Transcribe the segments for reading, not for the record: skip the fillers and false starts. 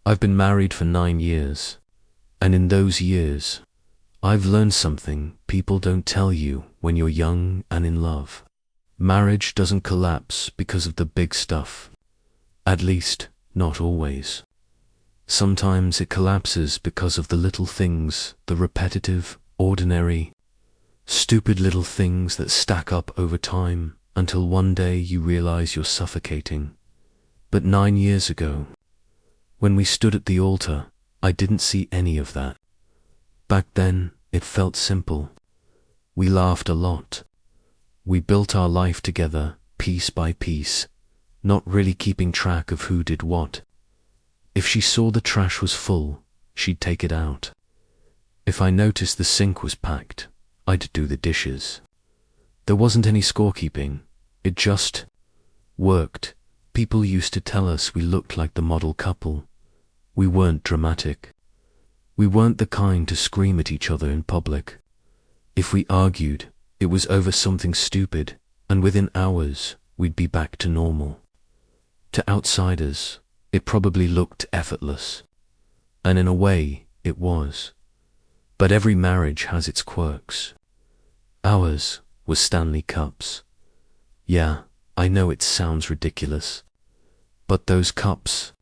I've been married for 9 years, and in those years, I've learned something people don't tell you when you're young and in love. Marriage doesn't collapse because of the big stuff. At least, not always. Sometimes it collapses because of the little things, the repetitive, ordinary, stupid little things that stack up over time until one day you realize you're suffocating. But 9 years ago, when we stood at the altar, I didn't see any of that. Back then, it felt simple. We laughed a lot. We built our life together, piece by piece, not really keeping track of who did what. If she saw the trash was full, she'd take it out. If I noticed the sink was packed, I'd do the dishes. There wasn't any scorekeeping. It just worked. People used to tell us we looked like the model couple. We weren't dramatic. We weren't the kind to scream at each other in public. If we argued, it was over something stupid, and within hours, we'd be back to normal. To outsiders, it probably looked effortless. And in a way, it was. But every marriage has its quirks. Ours was Stanley Cups. Yeah, I know it sounds ridiculous. But those cups,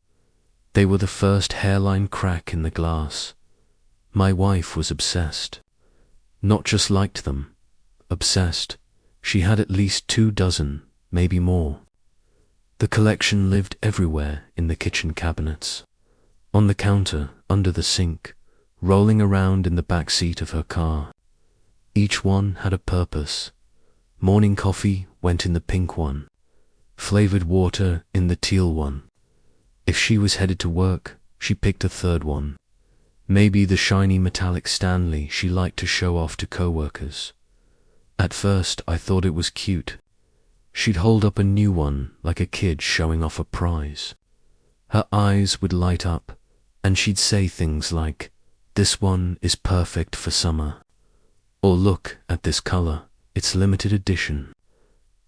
they were the first hairline crack in the glass. My wife was obsessed. Not just liked them. Obsessed. She had at least 24, maybe more. The collection lived everywhere in the kitchen cabinets, on the counter, under the sink, rolling around in the back seat of her car. Each one had a purpose. Morning coffee went in the pink one, flavored water in the teal one. If she was headed to work, she picked a third one. Maybe the shiny metallic Stanley she liked to show off to coworkers. At first, I thought it was cute. She'd hold up a new one like a kid showing off a prize. Her eyes would light up, and she'd say things like, "This one is perfect for summer." Or "Look at this color, it's limited edition."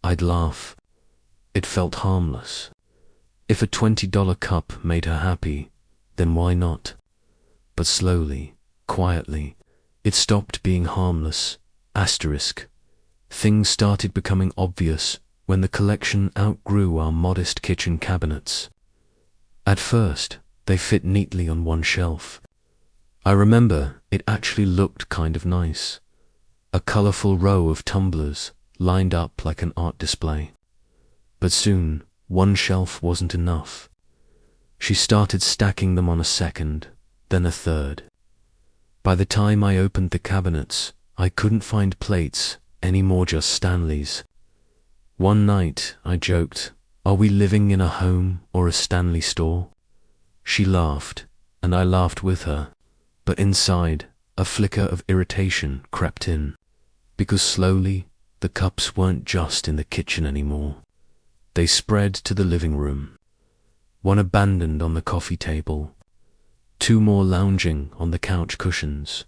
I'd laugh. It felt harmless. If a $20 cup made her happy, then why not? But slowly, quietly, it stopped being harmless. Asterisk. Things started becoming obvious when the collection outgrew our modest kitchen cabinets. At first, they fit neatly on one shelf. I remember it actually looked kind of nice. A colorful row of tumblers lined up like an art display. But soon, one shelf wasn't enough. She started stacking them on a second, then a third. By the time I opened the cabinets, I couldn't find plates, any more just Stanleys. One night, I joked, "Are we living in a home or a Stanley store?" She laughed, and I laughed with her, but inside, a flicker of irritation crept in, because slowly, the cups weren't just in the kitchen anymore. They spread to the living room. One abandoned on the coffee table, 2 more lounging on the couch cushions.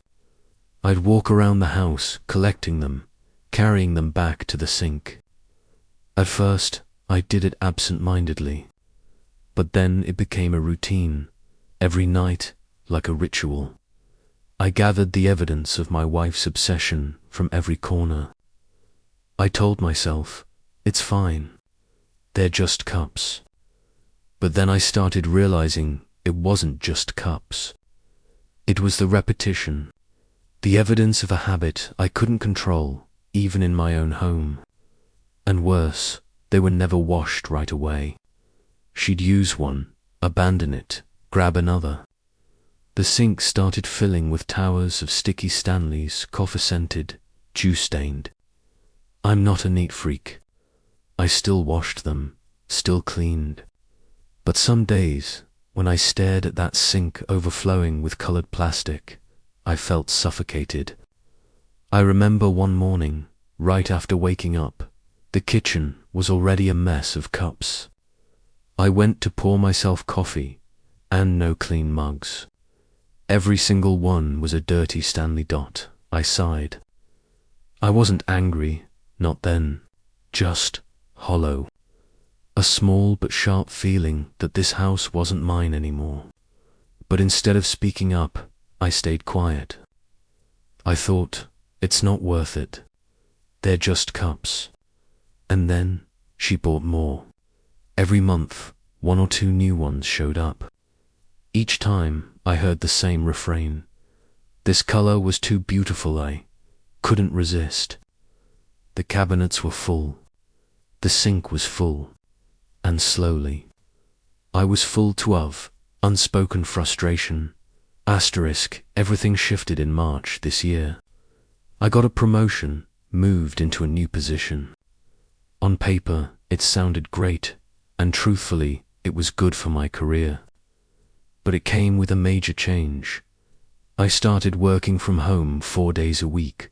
I'd walk around the house, collecting them, carrying them back to the sink. At first, I did it absent-mindedly, but then it became a routine, every night, like a ritual. I gathered the evidence of my wife's obsession from every corner. I told myself, it's fine, they're just cups. But then I started realizing it wasn't just cups. It was the repetition, the evidence of a habit I couldn't control, even in my own home. And worse, they were never washed right away. She'd use one, abandon it, grab another. The sink started filling with towers of sticky Stanleys, coffee-scented, juice-stained. I'm not a neat freak. I still washed them, still cleaned. But some days, when I stared at that sink overflowing with colored plastic, I felt suffocated. I remember one morning, right after waking up, the kitchen was already a mess of cups. I went to pour myself coffee, and no clean mugs. Every single one was a dirty Stanley dot. I sighed. I wasn't angry, not then, just hollow. A small but sharp feeling that this house wasn't mine anymore. But instead of speaking up, I stayed quiet. I thought, it's not worth it. They're just cups. And then she bought more. Every month, 1 or 2 new ones showed up. Each time I heard the same refrain. This color was too beautiful, I couldn't resist. The cabinets were full. The sink was full. And slowly, I was full too of unspoken frustration. Everything shifted in March this year. I got a promotion, moved into a new position. On paper, it sounded great, and truthfully, it was good for my career. But it came with a major change. I started working from home 4 days a week.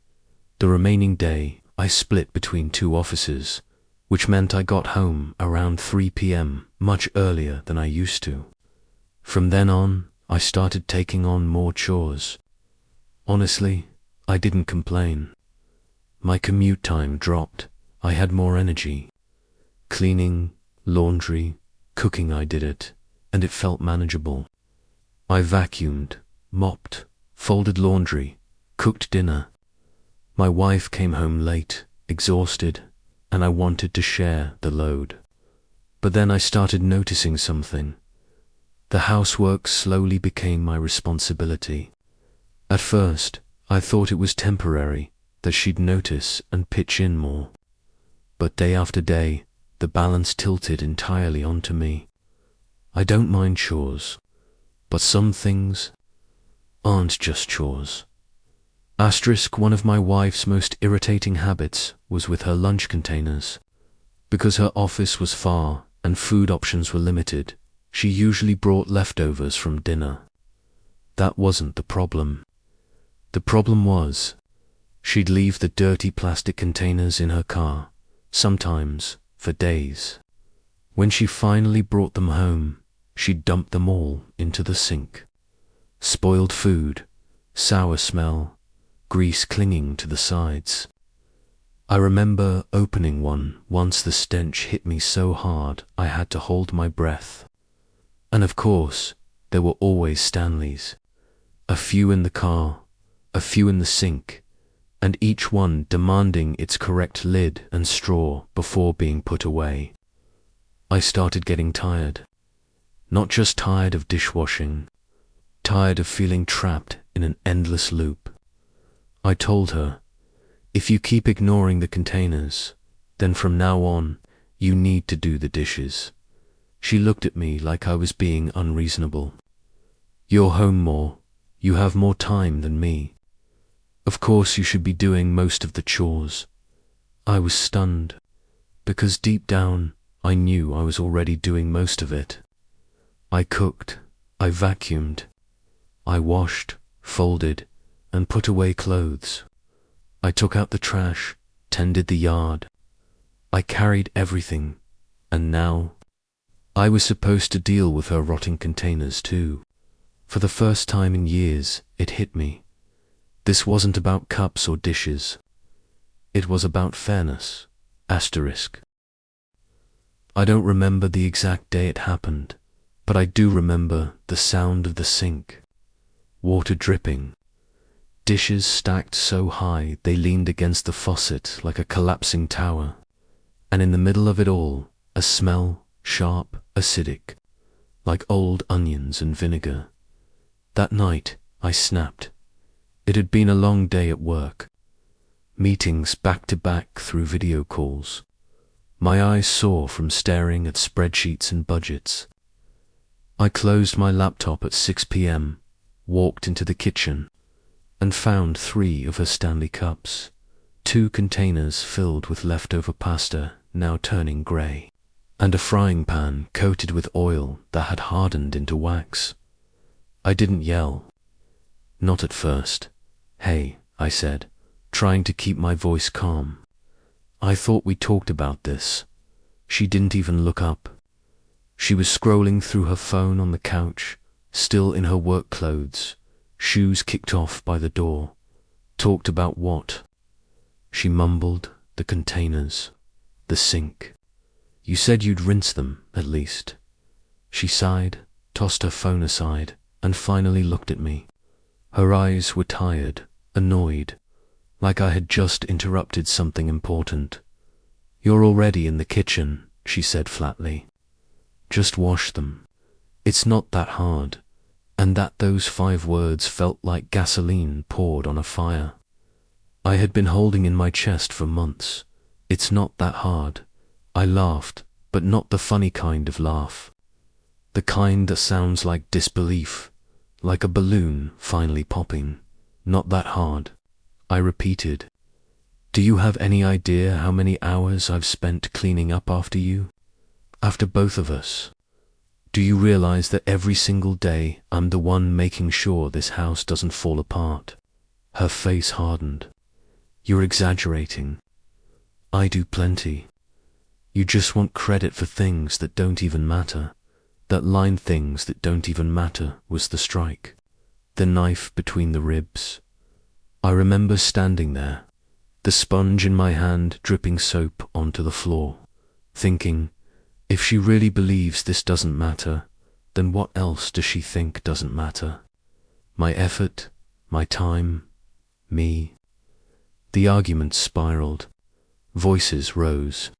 The remaining day, I split between 2 offices, which meant I got home around 3 p.m., much earlier than I used to. From then on, I started taking on more chores. Honestly, I didn't complain. My commute time dropped. I had more energy. Cleaning, laundry, cooking, I did it, and it felt manageable. I vacuumed, mopped, folded laundry, cooked dinner. My wife came home late, exhausted, and I wanted to share the load. But then I started noticing something. The housework slowly became my responsibility. At first, I thought it was temporary, that she'd notice and pitch in more. But day after day, the balance tilted entirely onto me. I don't mind chores, but some things aren't just chores. One of my wife's most irritating habits was with her lunch containers. Because her office was far and food options were limited, she usually brought leftovers from dinner. That wasn't the problem. The problem was, she'd leave the dirty plastic containers in her car, sometimes for days. When she finally brought them home, she'd dump them all into the sink. Spoiled food, sour smell, grease clinging to the sides. I remember opening one once. The stench hit me so hard I had to hold my breath. And of course, there were always Stanleys. A few in the car, a few in the sink, and each one demanding its correct lid and straw before being put away. I started getting tired. Not just tired of dishwashing, tired of feeling trapped in an endless loop. I told her, if you keep ignoring the containers, then from now on, you need to do the dishes. She looked at me like I was being unreasonable. You're home more, you have more time than me. Of course you should be doing most of the chores. I was stunned, because deep down, I knew I was already doing most of it. I cooked, I vacuumed, I washed, folded, and put away clothes. I took out the trash, tended the yard. I carried everything, and now I was supposed to deal with her rotting containers too. For the first time in years, it hit me. This wasn't about cups or dishes. It was about fairness. I don't remember the exact day it happened, but I do remember the sound of the sink. Water dripping. Dishes stacked so high they leaned against the faucet like a collapsing tower. And in the middle of it all, a smell, sharp, acidic, like old onions and vinegar. That night, I snapped. It had been a long day at work. Meetings back to back through video calls. My eyes sore from staring at spreadsheets and budgets. I closed my laptop at 6 p.m., walked into the kitchen, and found 3 of her Stanley cups, 2 containers filled with leftover pasta now turning grey, and a frying pan coated with oil that had hardened into wax. I didn't yell. Not at first. Hey, I said, trying to keep my voice calm. I thought we talked about this. She didn't even look up. She was scrolling through her phone on the couch, still in her work clothes, shoes kicked off by the door. Talked about what? She mumbled, the containers, the sink. You said you'd rinse them, at least. She sighed, tossed her phone aside, and finally looked at me. Her eyes were tired, annoyed, like I had just interrupted something important. "You're already in the kitchen," she said flatly. "Just wash them. It's not that hard." And those 5 words felt like gasoline poured on a fire. I had been holding in my chest for months. "It's not that hard." I laughed, but not the funny kind of laugh. The kind that sounds like disbelief, like a balloon finally popping. "Not that hard," I repeated. "Do you have any idea how many hours I've spent cleaning up after you? After both of us? Do you realize that every single day I'm the one making sure this house doesn't fall apart?" Her face hardened. "You're exaggerating. I do plenty. You just want credit for things that don't even matter." That line, "things that don't even matter," was the strike. The knife between the ribs. I remember standing there, the sponge in my hand dripping soap onto the floor, thinking, if she really believes this doesn't matter, then what else does she think doesn't matter? My effort, my time, me. The argument spiraled. Voices rose.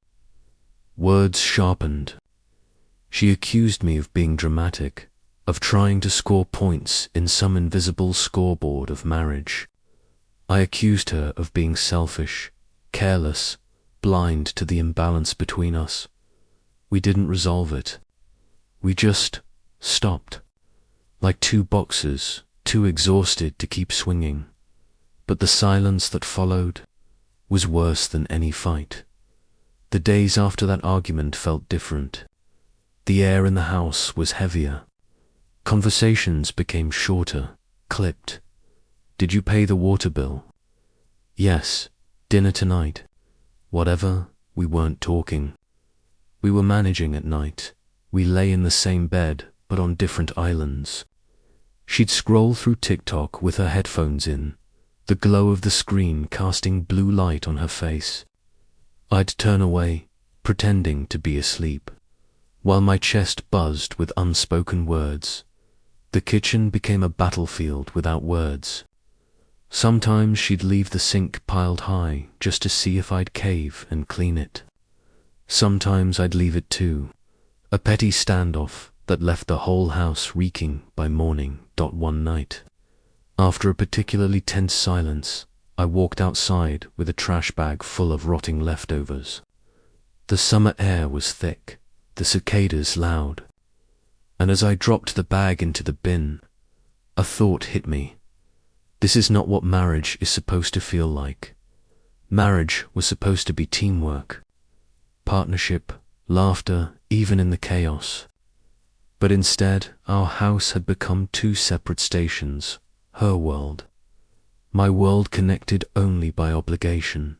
Words sharpened. She accused me of being dramatic, of trying to score points in some invisible scoreboard of marriage. I accused her of being selfish, careless, blind to the imbalance between us. We didn't resolve it. We just stopped, like 2 boxers, too exhausted to keep swinging. But the silence that followed was worse than any fight. The days after that argument felt different. The air in the house was heavier. Conversations became shorter, clipped. "Did you pay the water bill?" "Yes." "Dinner tonight?" Whatever, we weren't talking. We were managing at night. We lay in the same bed, but on different islands. She'd scroll through TikTok with her headphones in, the glow of the screen casting blue light on her face. I'd turn away, pretending to be asleep, while my chest buzzed with unspoken words. The kitchen became a battlefield without words. Sometimes she'd leave the sink piled high just to see if I'd cave and clean it. Sometimes I'd leave it too, a petty standoff that left the whole house reeking by morning. One night, after a particularly tense silence, I walked outside with a trash bag full of rotting leftovers. The summer air was thick, the cicadas loud, and as I dropped the bag into the bin, a thought hit me. This is not what marriage is supposed to feel like. Marriage was supposed to be teamwork, partnership, laughter, even in the chaos. But instead, our house had become 2 separate stations, her world. My world connected only by obligation.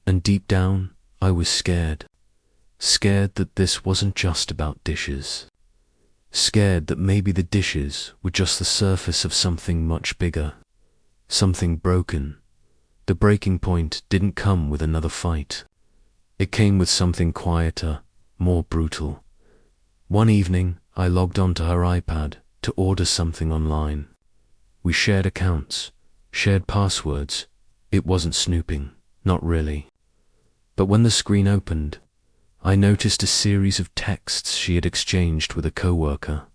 And deep down, I was scared. Scared that this wasn't just about dishes. Scared that maybe the dishes were just the surface of something much bigger. Something broken. The breaking point didn't come with another fight. It came with something quieter, more brutal. One evening, I logged onto her iPad to order something online. We shared accounts, shared passwords. It wasn't snooping, not really. But when the screen opened, I noticed a series of texts she had exchanged with a coworker,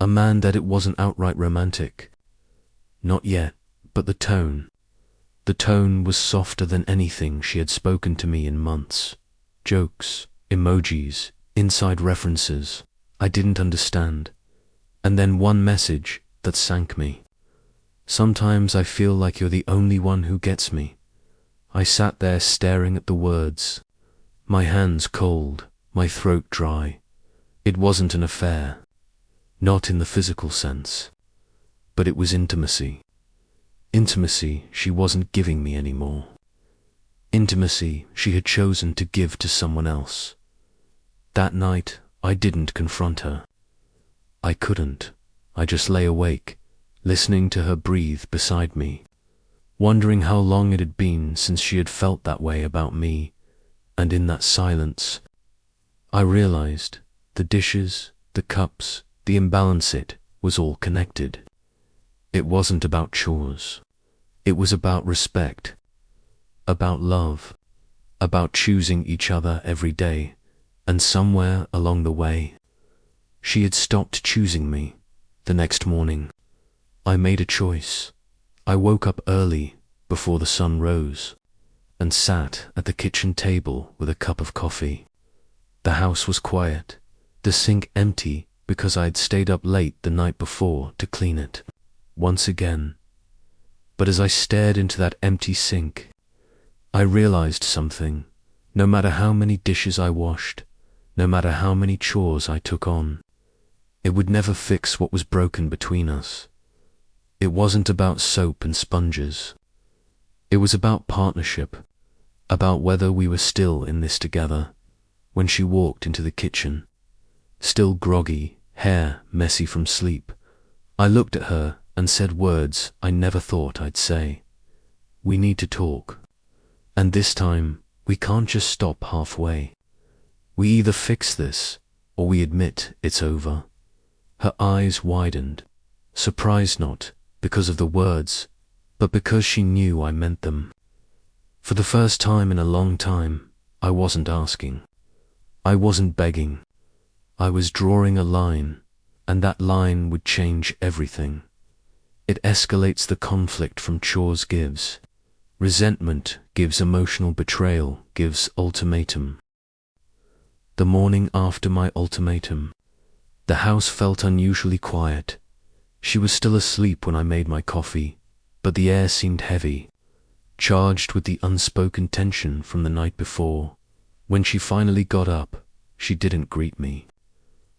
a man that it wasn't outright romantic. Not yet, but the tone was softer than anything she had spoken to me in months. Jokes, emojis, inside references I didn't understand. And then one message that sank me. "Sometimes I feel like you're the only one who gets me." I sat there staring at the words, my hands cold, my throat dry. It wasn't an affair, not in the physical sense, but it was intimacy. Intimacy she wasn't giving me anymore. Intimacy she had chosen to give to someone else. That night, I didn't confront her. I couldn't. I just lay awake, listening to her breathe beside me, wondering how long it had been since she had felt that way about me. And in that silence, I realized the dishes, the cups, the imbalance, was all connected. It wasn't about chores. It was about respect, about love, about choosing each other every day, and somewhere along the way, she had stopped choosing me. The next morning, I made a choice. I woke up early, before the sun rose, and sat at the kitchen table with a cup of coffee. The house was quiet, the sink empty because I had stayed up late the night before to clean it, once again. But as I stared into that empty sink, I realized something. No matter how many dishes I washed, no matter how many chores I took on, it would never fix what was broken between us. It wasn't about soap and sponges. It was about partnership, about whether we were still in this together. When she walked into the kitchen, still groggy, hair messy from sleep, I looked at her and said words I never thought I'd say. We need to talk. And this time, we can't just stop halfway. We either fix this, or we admit it's over. Her eyes widened, surprised not because of the words, but because she knew I meant them. For the first time in a long time, I wasn't asking. I wasn't begging. I was drawing a line, and that line would change everything. It escalates the conflict from chores gives. Resentment gives emotional betrayal, gives ultimatum. The morning after my ultimatum, the house felt unusually quiet. She was still asleep when I made my coffee, but the air seemed heavy, charged with the unspoken tension from the night before. When she finally got up, she didn't greet me.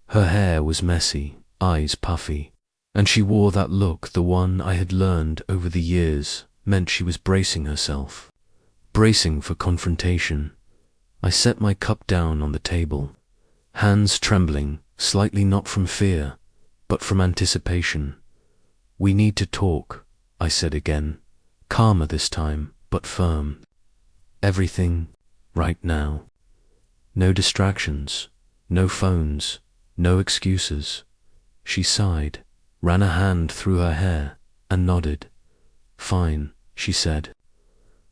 Her hair was messy, eyes puffy, and she wore that look, the one I had learned over the years meant she was bracing herself, bracing for confrontation. I set my cup down on the table, hands trembling, slightly not from fear, but from anticipation. We need to talk, I said again, calmer this time, but firm. Everything, right now. No distractions, no phones, no excuses. She sighed, ran a hand through her hair, and nodded. Fine, she said.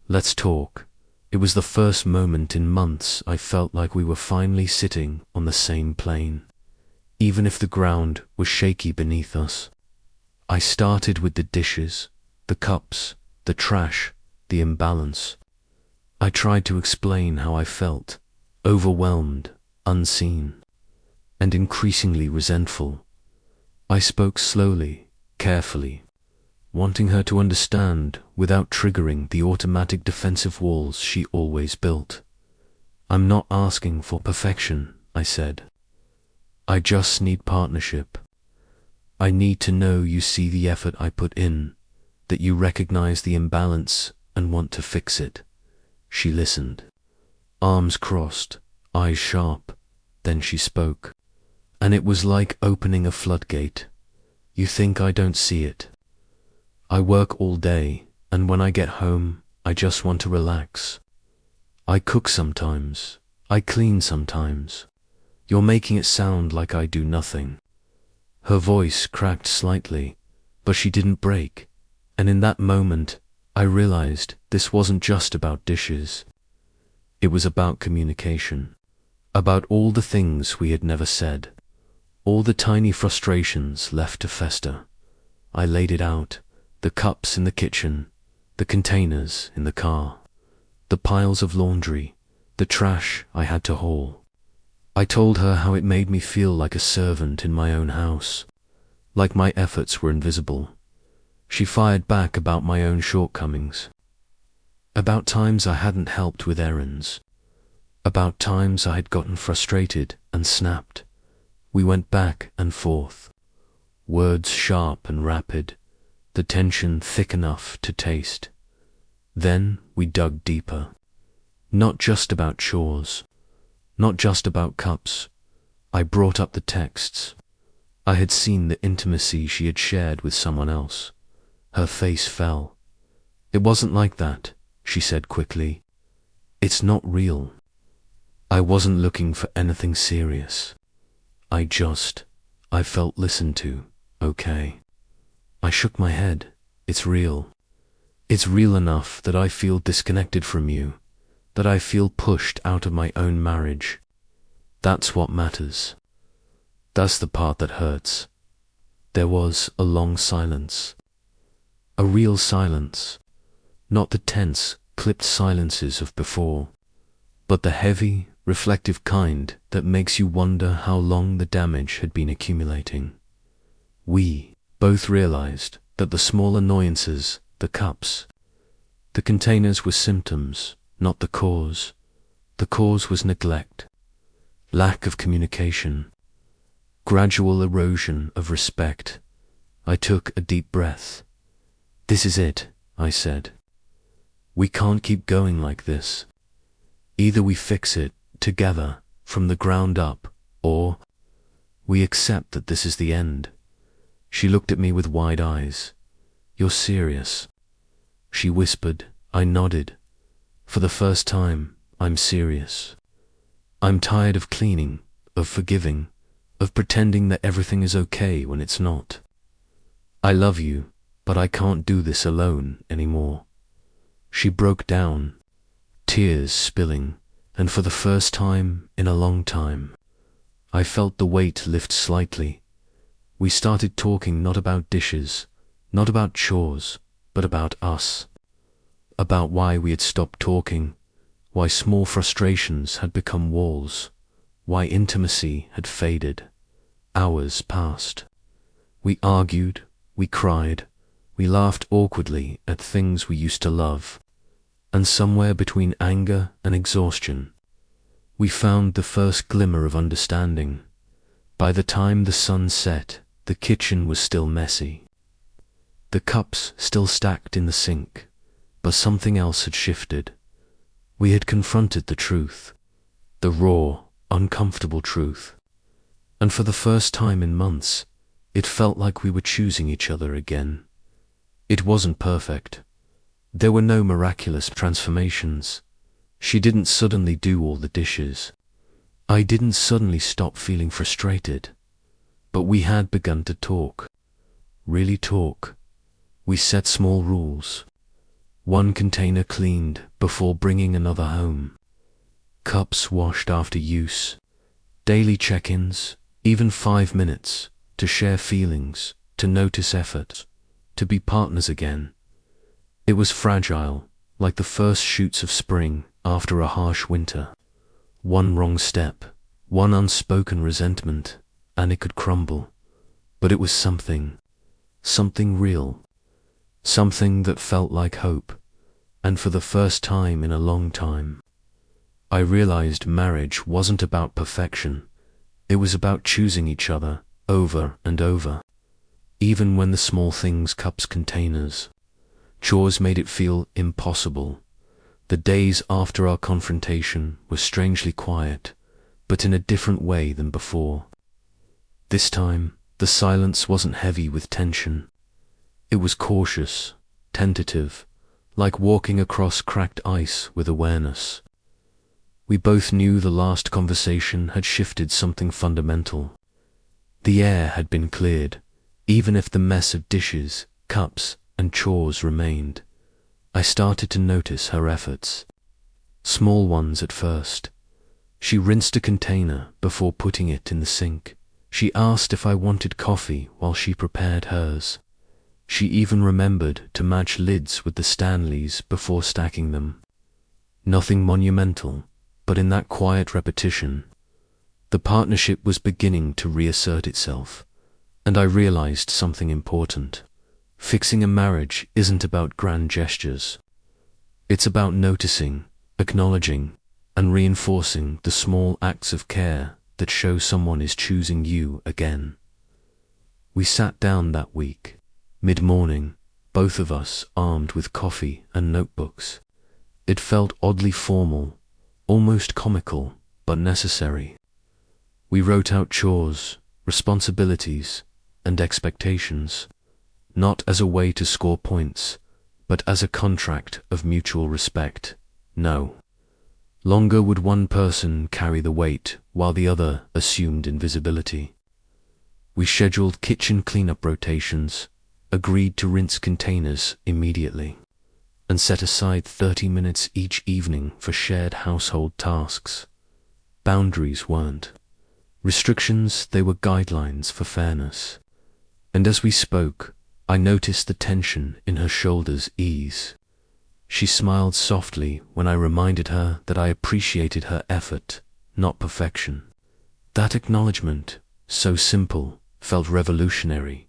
Let's talk. It was the first moment in months I felt like we were finally sitting on the same plane, even if the ground was shaky beneath us. I started with the dishes, the cups, the trash, the imbalance. I tried to explain how I felt, overwhelmed, unseen, and increasingly resentful. I spoke slowly, carefully, wanting her to understand without triggering the automatic defensive walls she always built. I'm not asking for perfection, I said. I just need partnership. I need to know you see the effort I put in, that you recognize the imbalance and want to fix it. She listened, arms crossed, eyes sharp. Then she spoke, and it was like opening a floodgate. You think I don't see it? I work all day, and when I get home, I just want to relax. I cook sometimes, I clean sometimes. You're making it sound like I do nothing. Her voice cracked slightly, but she didn't break, and in that moment, I realized this wasn't just about dishes. It was about communication, about all the things we had never said, all the tiny frustrations left to fester. I laid it out, the cups in the kitchen, the containers in the car, the piles of laundry, the trash I had to haul. I told her how it made me feel like a servant in my own house, like my efforts were invisible. She fired back about my own shortcomings, about times I hadn't helped with errands, about times I had gotten frustrated and snapped. We went back and forth, words sharp and rapid, the tension thick enough to taste. Then we dug deeper, not just about chores, not just about cups. I brought up the texts. I had seen the intimacy she had shared with someone else. Her face fell. It wasn't like that, she said quickly. It's not real. I wasn't looking for anything serious. I felt listened to, okay. I shook my head. It's real. It's real enough that I feel disconnected from you, that I feel pushed out of my own marriage. That's what matters. That's the part that hurts. There was a long silence. A real silence. Not the tense, clipped silences of before, but the heavy, reflective kind that makes you wonder how long the damage had been accumulating. We both realized that the small annoyances, the cups, the containers were symptoms, not the cause. The cause was neglect, lack of communication, gradual erosion of respect. I took a deep breath. This is it, I said. We can't keep going like this. Either we fix it together from the ground up, or we accept that this is the end. She looked at me with wide eyes. You're serious? She whispered. I nodded. For the first time, I'm serious. I'm tired of cleaning, of forgiving, of pretending that everything is okay when it's not. I love you, but I can't do this alone anymore. She broke down, tears spilling, and for the first time in a long time, I felt the weight lift slightly. We started talking not about dishes, not about chores, but about us. About why we had stopped talking, why small frustrations had become walls, why intimacy had faded. Hours passed. We argued, we cried, we laughed awkwardly at things we used to love, and somewhere between anger and exhaustion, we found the first glimmer of understanding. By the time the sun set, the kitchen was still messy. The cups still stacked in the sink, but something else had shifted. We had confronted the truth, the raw, uncomfortable truth, and for the first time in months, it felt like we were choosing each other again. It wasn't perfect. There were no miraculous transformations. She didn't suddenly do all the dishes. I didn't suddenly stop feeling frustrated. But we had begun to talk. Really talk. We set small rules. One container cleaned before bringing another home. Cups washed after use. Daily check-ins, even 5 minutes, to share feelings, to notice effort, to be partners again. It was fragile, like the first shoots of spring after a harsh winter. One wrong step, one unspoken resentment, and it could crumble. But it was something real, something that felt like hope. And for the first time in a long time, I realized marriage wasn't about perfection. It was about choosing each other over and over. Even when the small things, cups, containers, chores made it feel impossible. The days after our confrontation were strangely quiet, but in a different way than before. This time, the silence wasn't heavy with tension. It was cautious, tentative, like walking across cracked ice with awareness. We both knew the last conversation had shifted something fundamental. The air had been cleared, even if the mess of dishes, cups, and chores remained. I started to notice her efforts. Small ones at first. She rinsed a container before putting it in the sink. She asked if I wanted coffee while she prepared hers. She even remembered to match lids with the Stanleys before stacking them. Nothing monumental, but in that quiet repetition, the partnership was beginning to reassert itself, and I realized something important. Fixing a marriage isn't about grand gestures. It's about noticing, acknowledging, and reinforcing the small acts of care that show someone is choosing you again. We sat down that week, mid-morning, both of us armed with coffee and notebooks. It felt oddly formal, almost comical, but necessary. We wrote out chores, responsibilities, and expectations, not as a way to score points, but as a contract of mutual respect. No longer would one person carry the weight while the other assumed invisibility. We scheduled kitchen cleanup rotations, agreed to rinse containers immediately, and set aside 30 minutes each evening for shared household tasks. Boundaries weren't restrictions, they were guidelines for fairness. And as we spoke, I noticed the tension in her shoulders ease. She smiled softly when I reminded her that I appreciated her effort, not perfection. That acknowledgement, so simple, felt revolutionary.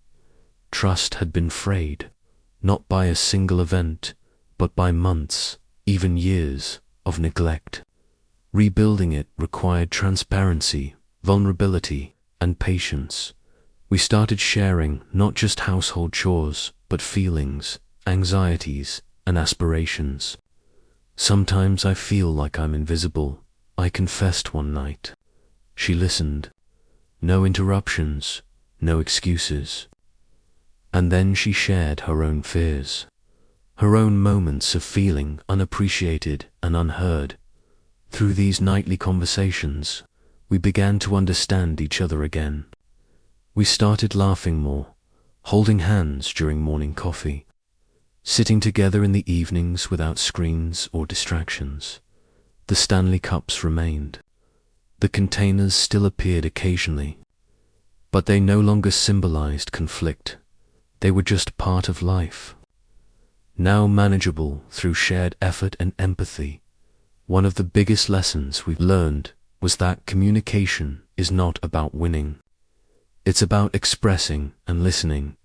Trust had been frayed, not by a single event, but by months, even years, of neglect. Rebuilding it required transparency, vulnerability, and patience. We started sharing not just household chores, but feelings, anxieties, and aspirations. "Sometimes I feel like I'm invisible," I confessed one night. She listened. No interruptions, no excuses. And then she shared her own fears, her own moments of feeling unappreciated and unheard. Through these nightly conversations, we began to understand each other again. We started laughing more, holding hands during morning coffee, sitting together in the evenings without screens or distractions. The Stanley Cups remained. The containers still appeared occasionally, but they no longer symbolized conflict. They were just part of life, now manageable through shared effort and empathy. One of the biggest lessons we've learned was that communication is not about winning. It's about expressing and listening,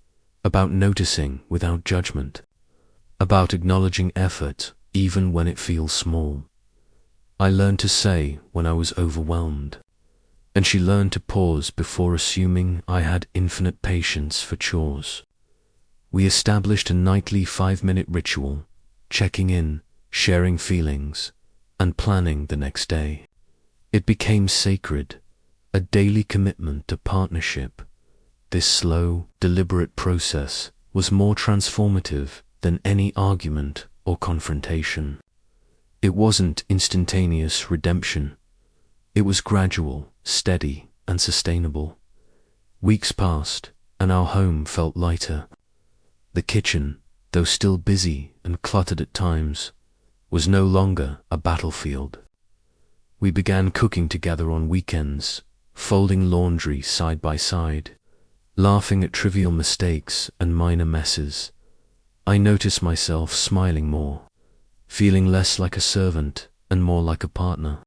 about noticing without judgment, about acknowledging effort even when it feels small. I learned to say when I was overwhelmed, and she learned to pause before assuming I had infinite patience for chores. We established a nightly 5-minute ritual, checking in, sharing feelings, and planning the next day. It became sacred, a daily commitment to partnership. This slow, deliberate process was more transformative than any argument or confrontation. It wasn't instantaneous redemption. It was gradual, steady, and sustainable. Weeks passed, and our home felt lighter. The kitchen, though still busy and cluttered at times, was no longer a battlefield. We began cooking together on weekends, folding laundry side by side, laughing at trivial mistakes and minor messes. I noticed myself smiling more, feeling less like a servant and more like a partner.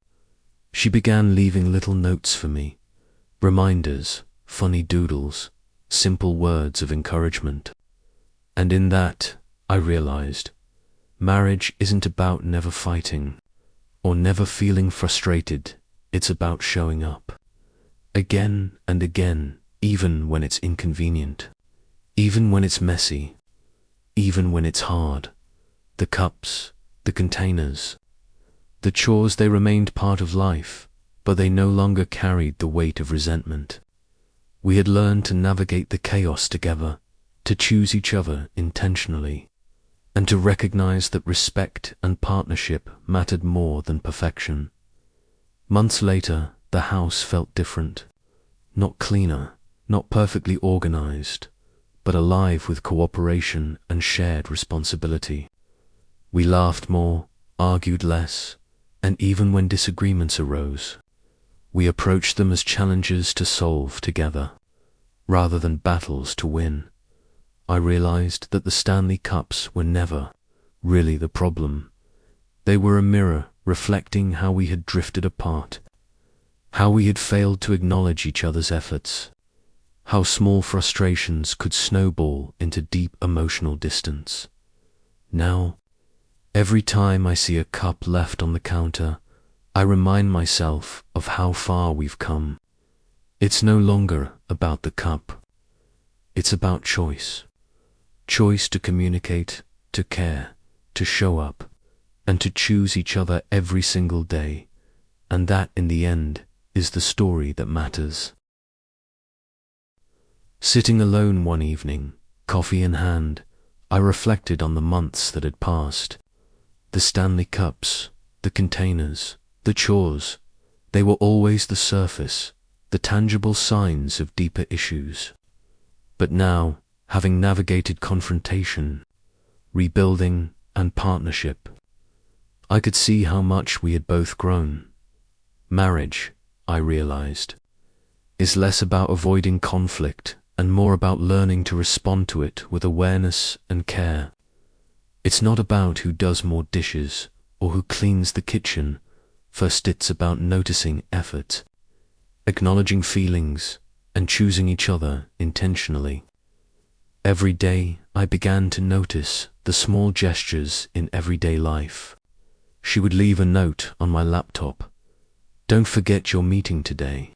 She began leaving little notes for me, reminders, funny doodles, simple words of encouragement. And in that, I realized, marriage isn't about never fighting or never feeling frustrated. It's about showing up again and again, even when it's inconvenient, even when it's messy, even when it's hard. The cups, the containers, the chores, they remained part of life, but they no longer carried the weight of resentment. We had learned to navigate the chaos together, to choose each other intentionally, and to recognize that respect and partnership mattered more than perfection. Months later, the house felt different. Not cleaner, not perfectly organized, but alive with cooperation and shared responsibility. We laughed more, argued less, and even when disagreements arose, we approached them as challenges to solve together, rather than battles to win. I realized that the Stanley Cups were never really the problem. They were a mirror reflecting how we had drifted apart, how we had failed to acknowledge each other's efforts, how small frustrations could snowball into deep emotional distance. Now, every time I see a cup left on the counter, I remind myself of how far we've come. It's no longer about the cup. It's about choice. Choice to communicate, to care, to show up, and to choose each other every single day. And that, in the end, is the story that matters. Sitting alone one evening, coffee in hand, I reflected on the months that had passed. The Stanley Cups, the containers, the chores, they were always the surface, the tangible signs of deeper issues. But now, having navigated confrontation, rebuilding, and partnership, I could see how much we had both grown. Marriage, I realized, is less about avoiding conflict and more about learning to respond to it with awareness and care. It's not about who does more dishes or who cleans the kitchen. First, it's about noticing effort, acknowledging feelings, and choosing each other intentionally. Every day, I began to notice the small gestures in everyday life. She would leave a note on my laptop. "Don't forget your meeting today.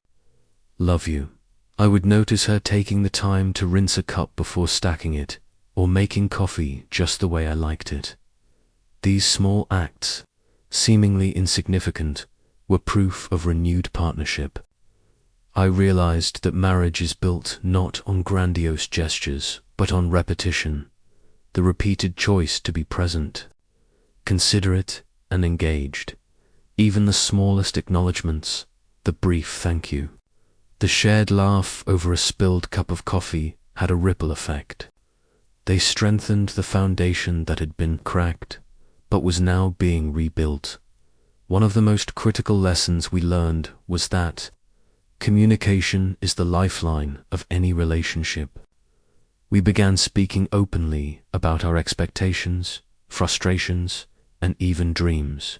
Love you." I would notice her taking the time to rinse a cup before stacking it, or making coffee just the way I liked it. These small acts, seemingly insignificant, were proof of renewed partnership. I realized that marriage is built not on grandiose gestures, but on repetition, the repeated choice to be present, considerate, and engaged. Even the smallest acknowledgements, the brief thank you, the shared laugh over a spilled cup of coffee had a ripple effect. They strengthened the foundation that had been cracked, but was now being rebuilt. One of the most critical lessons we learned was that communication is the lifeline of any relationship. We began speaking openly about our expectations, frustrations, and even dreams.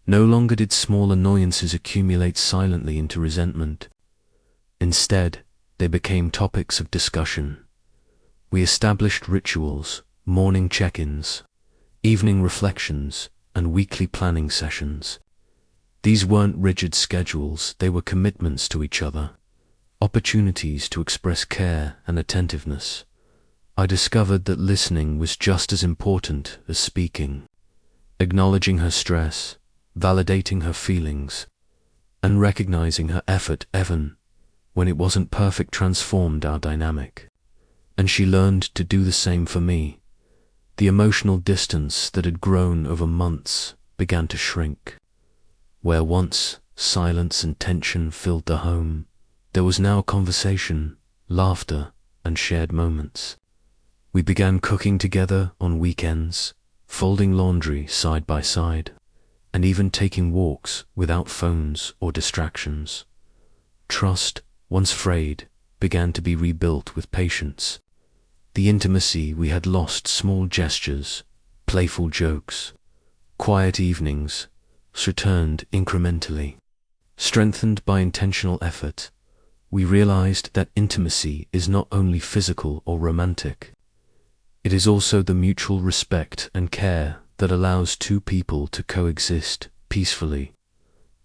No longer did small annoyances accumulate silently into resentment. Instead, they became topics of discussion. We established rituals, morning check-ins, evening reflections, and weekly planning sessions. These weren't rigid schedules, they were commitments to each other, opportunities to express care and attentiveness. I discovered that listening was just as important as speaking. Acknowledging her stress, validating her feelings, and recognizing her effort even when it wasn't perfect transformed our dynamic. And she learned to do the same for me. The emotional distance that had grown over months began to shrink. Where once silence and tension filled the home, there was now conversation, laughter, and shared moments. We began cooking together on weekends, folding laundry side by side, and even taking walks without phones or distractions. Trust, once frayed, began to be rebuilt with patience. The intimacy we had lost, small gestures, playful jokes, quiet evenings, returned incrementally. Strengthened by intentional effort, we realized that intimacy is not only physical or romantic. It is also the mutual respect and care that allows two people to coexist peacefully.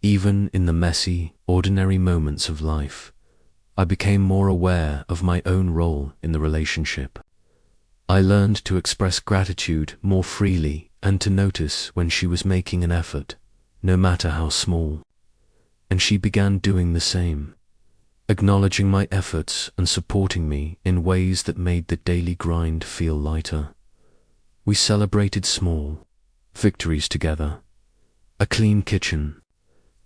Even in the messy, ordinary moments of life, I became more aware of my own role in the relationship. I learned to express gratitude more freely and to notice when she was making an effort, no matter how small. And she began doing the same, acknowledging my efforts and supporting me in ways that made the daily grind feel lighter. We celebrated small victories together, a clean kitchen,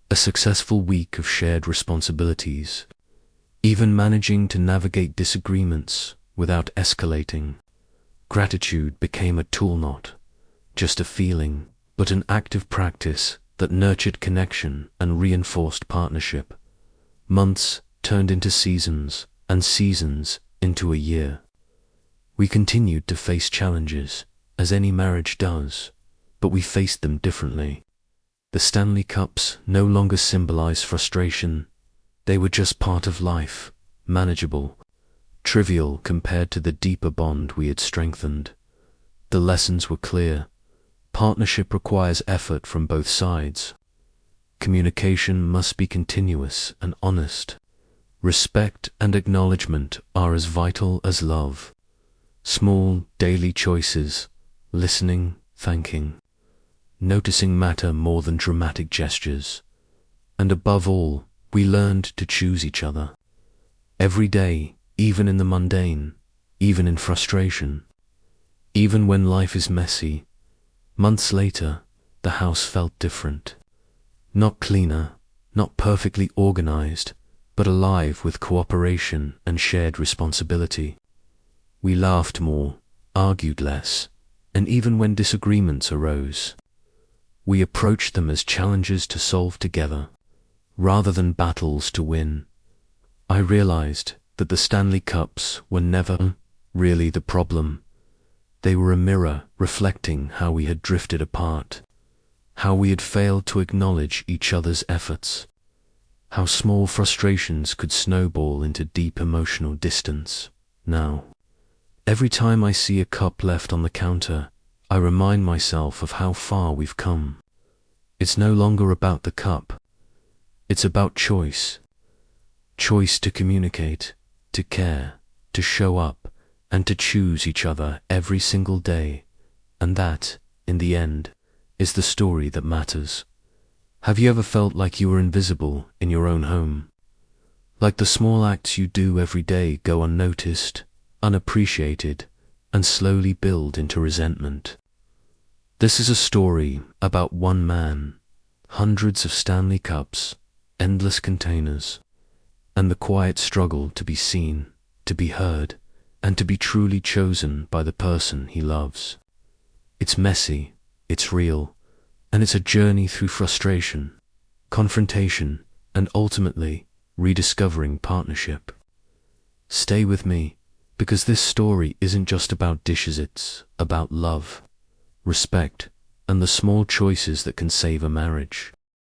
a successful week of shared responsibilities, even managing to navigate disagreements without escalating. Gratitude became a tool, not just a feeling, but an active practice that nurtured connection and reinforced partnership. Months turned into seasons, and seasons into a year. We continued to face challenges, as any marriage does, but we faced them differently. The Stanley Cups no longer symbolized frustration. They were just part of life, manageable, trivial compared to the deeper bond we had strengthened. The lessons were clear. Partnership requires effort from both sides. Communication must be continuous and honest. Respect and acknowledgement are as vital as love. Small, daily choices, listening, thanking, noticing matter more than dramatic gestures. And above all, we learned to choose each other. Every day, even in the mundane, even in frustration, even when life is messy. Months later, the house felt different. Not cleaner, not perfectly organized, but alive with cooperation and shared responsibility. We laughed more, argued less, and even when disagreements arose, we approached them as challenges to solve together, rather than battles to win. I realized that the Stanley Cups were never really the problem. They were a mirror reflecting how we had drifted apart, how we had failed to acknowledge each other's efforts, how small frustrations could snowball into deep emotional distance. Now, every time I see a cup left on the counter, I remind myself of how far we've come. It's no longer about the cup. It's about choice. Choice to communicate, to care, to show up, and to choose each other every single day. And that, in the end, is the story that matters. Have you ever felt like you were invisible in your own home? Like the small acts you do every day go unnoticed, unappreciated, and slowly build into resentment? This is a story about one man, hundreds of Stanley Cups, endless containers, and the quiet struggle to be seen, to be heard, and to be truly chosen by the person he loves. It's messy, it's real, and it's a journey through frustration, confrontation, and ultimately rediscovering partnership. Stay with me, because this story isn't just about dishes, it's about love, respect, and the small choices that can save a marriage.